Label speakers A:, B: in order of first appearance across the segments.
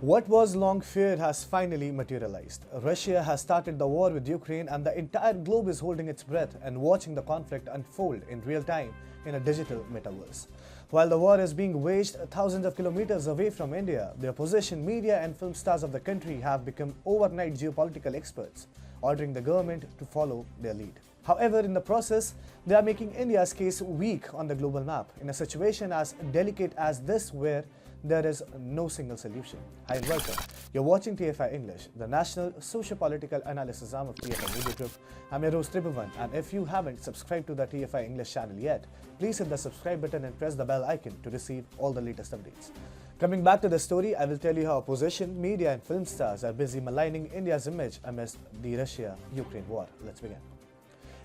A: What was long feared has finally materialized. Russia has started the war with Ukraine, and the entire globe is holding its breath and watching the conflict unfold in real time in a digital metaverse. While the war is being waged thousands of kilometers away from India, the opposition media and film stars of the country have become overnight geopolitical experts, ordering the government to follow their lead. However, in the process, they are making India's case weak on the global map in a situation as delicate as this, where there is no single solution. Hi and welcome. You're watching TFI English, the national socio-political analysis arm of TFI Media Group. I'm your host Tribhuvan, and if you haven't subscribed to the TFI English channel yet, please hit the subscribe button and press the bell icon to receive all the latest updates. Coming back to the story, I will tell you how opposition, media and film stars are busy maligning India's image amidst the Russia-Ukraine war. Let's begin.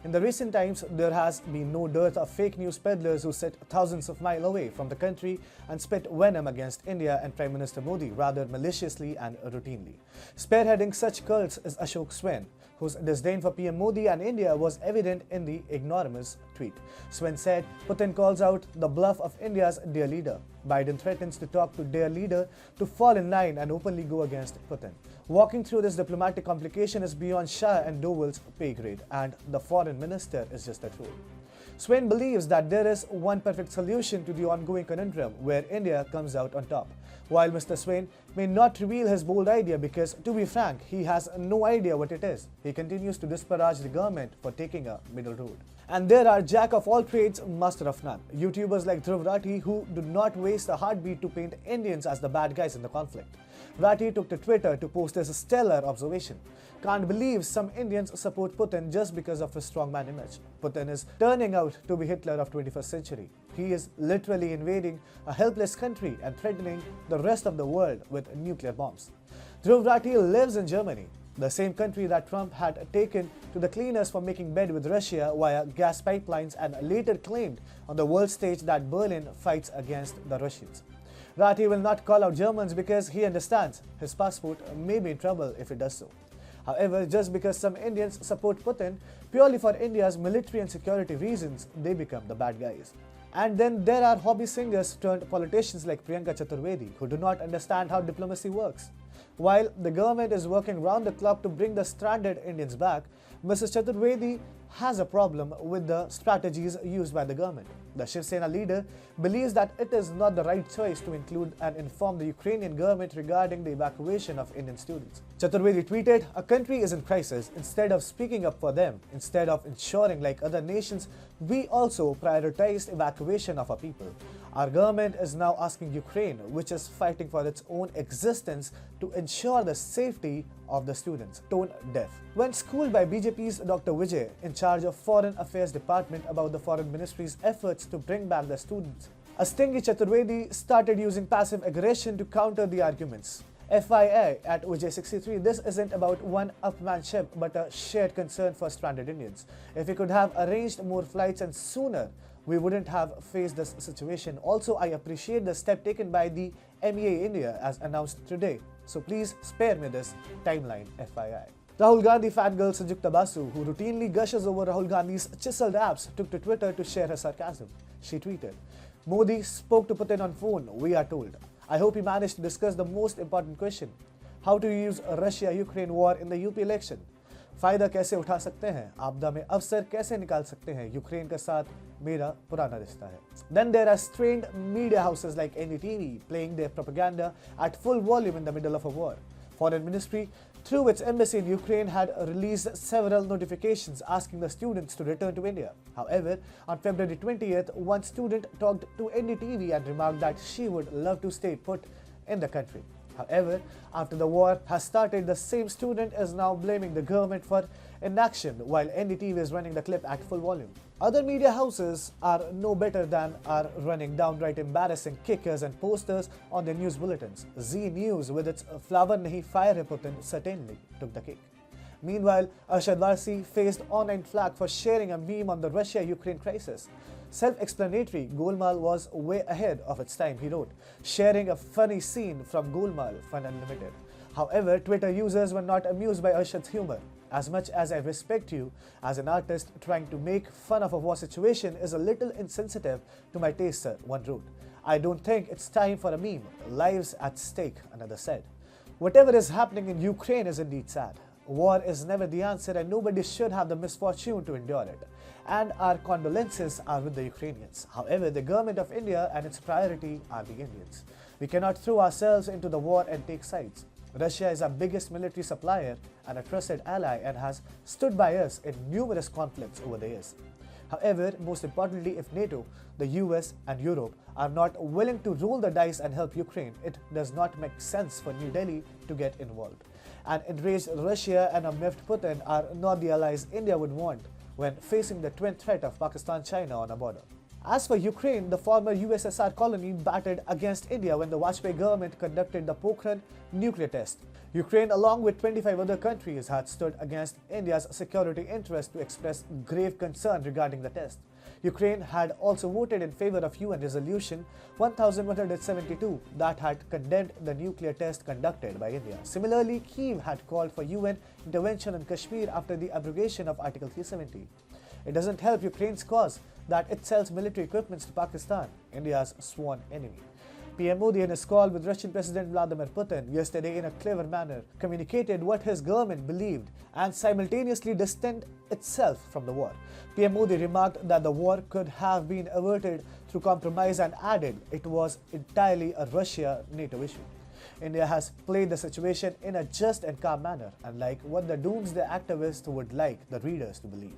A: In the recent times, there has been no dearth of fake news peddlers who sit thousands of miles away from the country and spit venom against India and Prime Minister Modi rather maliciously and routinely. Spearheading such cults is Ashok Swain, whose disdain for PM Modi and India was evident in the ignominious tweet. Swain said, "Putin calls out the bluff of India's dear leader. Biden threatens to talk to their leader to fall in line and openly go against Putin. Walking through this diplomatic complication is beyond Shah and Doval's pay grade, and the foreign minister is just a tool." Swain believes that there is one perfect solution to the ongoing conundrum where India comes out on top. While Mr. Swain may not reveal his bold idea because, to be frank, he has no idea what it is, he continues to disparage the government for taking a middle road. And there are jack of all trades, master of none. YouTubers like Dhruv Rathi who do not waste a heartbeat to paint Indians as the bad guys in the conflict. Rathi took to Twitter to post his stellar observation. "Can't believe some Indians support Putin just because of his strongman image. Putin is turning out to be Hitler of 21st century. He is literally invading a helpless country and threatening the rest of the world with nuclear bombs." Dhruv Rathi lives in Germany, the same country that Trump had taken to the cleaners for making bed with Russia via gas pipelines, and later claimed on the world stage that Berlin fights against the Russians. Rathi will not call out Germans because he understands his passport may be in trouble if it does so. However, just because some Indians support Putin purely for India's military and security reasons, they become the bad guys. And then there are hobby singers turned politicians like Priyanka Chaturvedi who do not understand how diplomacy works. While the government is working round the clock to bring the stranded Indians back, Mrs. Chaturvedi has a problem with the strategies used by the government. The Shiv Sena leader believes that it is not the right choice to include and inform the Ukrainian government regarding the evacuation of Indian students. Chaturvedi tweeted, "A country is in crisis. Instead of speaking up for them, instead of ensuring like other nations, we also prioritized evacuation of our people. Our government is now asking Ukraine, which is fighting for its own existence, to ensure the safety of the students." Tone deaf. When schooled by BJP's Dr. Vijay, in charge of Foreign Affairs Department, about the Foreign Ministry's efforts to bring back the students, a stingy Chaturvedi started using passive aggression to counter the arguments. FYI at Vijay63, this isn't about one-upmanship but a shared concern for stranded Indians. If we could have arranged more flights and sooner, we wouldn't have faced this situation. Also, I appreciate the step taken by the MEA India as announced today. So please spare me this timeline, FYI. Rahul Gandhi fangirl Sanjukta Basu, who routinely gushes over Rahul Gandhi's chiseled abs, took to Twitter to share her sarcasm. She tweeted, "Modi spoke to Putin on phone, we are told. I hope he managed to discuss the most important question. How to use Russia-Ukraine war in the UP election. फायदा कैसे उठा सकते हैं, आपदा में अवसर कैसे निकाल सकते हैं, यूक्रेन के साथ मेरा पुराना रिश्ता है." Then there are strained media houses like NDTV playing their propaganda at full volume in the middle of a war. Foreign Ministry, through its embassy in Ukraine, had released several notifications asking the students to return to India. However, on February 20th, one student talked to NDTV and remarked that she would love to stay put in the country. However, after the war has started, the same student is now blaming the government for inaction while NDTV is running the clip at full volume. Other media houses are no better than are running downright embarrassing kickers and posters on their news bulletins. Z News, with its "Flower Nahi Fire Putin," certainly took the cake. Meanwhile, Arshad Warsi faced online flack for sharing a meme on the Russia-Ukraine crisis. Self-explanatory, Golmaal was way ahead of its time, he wrote, sharing a funny scene from Golmaal, Fun Unlimited. However, Twitter users were not amused by Arshad's humor. "As much as I respect you as an artist, trying to make fun of a war situation is a little insensitive to my taste, sir," one wrote. "I don't think it's time for a meme. Lives at stake," another said. Whatever is happening in Ukraine is indeed sad. War is never the answer and nobody should have the misfortune to endure it. And our condolences are with the Ukrainians. However, the government of India and its priority are the Indians. We cannot throw ourselves into the war and take sides. Russia is our biggest military supplier and a trusted ally and has stood by us in numerous conflicts over the years. However, most importantly, if NATO, the US and Europe are not willing to roll the dice and help Ukraine, it does not make sense for New Delhi to get involved. And enraged Russia and a miffed Putin are not the allies India would want when facing the twin threat of Pakistan-China on a border. As for Ukraine, the former USSR colony battled against India when the Vajpayee government conducted the Pokhran nuclear test. Ukraine, along with 25 other countries, had stood against India's security interest to express grave concern regarding the test. Ukraine had also voted in favor of UN Resolution 1172 that had condemned the nuclear test conducted by India. Similarly, Kyiv had called for UN intervention in Kashmir after the abrogation of Article 370. It doesn't help Ukraine's cause that it sells military equipment to Pakistan, India's sworn enemy. PM Modi, in his call with Russian President Vladimir Putin yesterday in a clever manner, communicated what his government believed and simultaneously distanced itself from the war. PM Modi remarked that the war could have been averted through compromise and added it was entirely a Russia-NATO issue. India has played the situation in a just and calm manner, unlike what the doomsday activists would like the readers to believe.